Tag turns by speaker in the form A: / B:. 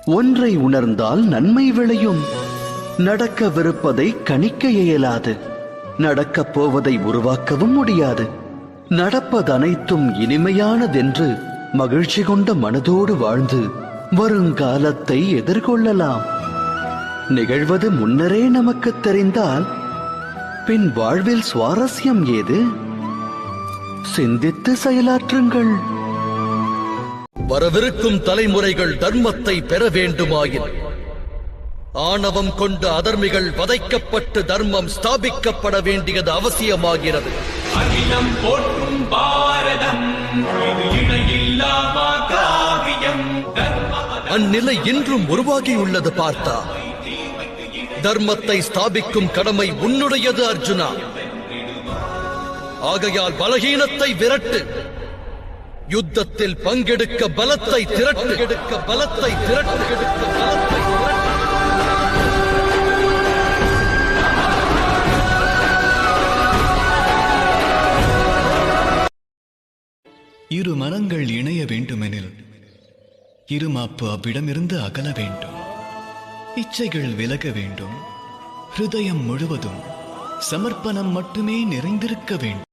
A: ஒன்றை உணர்ந்தால் நன்மை விளையும். நடக்கவிருப்பதை கணிக்க இயலாது. நடக்கப் போவதை உருவாக்கவும் முடியாது. நடப்பதனைத்தும் இனிமையானதென்று மகிழ்ச்சி கொண்ட மனதோடு வாழ்ந்து வருங்காலத்தை எதிர்கொள்ளலாம். நிகழ்வது முன்னரே நமக்கு தெரிந்தால் பின் வாழ்வில் சுவாரஸ்யம் ஏது? சிந்தித்து செயலாற்றுங்கள்.
B: வரவிருக்கும் தலைமுறைகள் தர்மத்தை பெற வேண்டுமாயின் ஆணவம் கொண்ட அதர்மிகள் வதைக்கப்பட்டு தர்மம் ஸ்தாபிக்கப்பட வேண்டியது அவசியமாகிறது.
C: அகிலம் போற்றும் பாரதம்
B: அந்நிலை இன்றும் உருவாகியுள்ளது பார்த்தா. தர்மத்தை ஸ்தாபிக்கும் கடமை உன்னுடையது அர்ஜுனா. ஆகையால் பலகீனத்தை விரட்டு. யுத்தத்தில் பங்கெடுக்க பலத்தை திரட்டு.
D: இரு மனங்கள் இணைய வேண்டுமெனில் இருமாப்பு அவ்விடமிருந்து அகல வேண்டும். இச்சைகள் விலக வேண்டும். ஹிருதயம் முழுவதும் சமர்ப்பணம் மட்டுமே நிறைந்திருக்க வேண்டும்.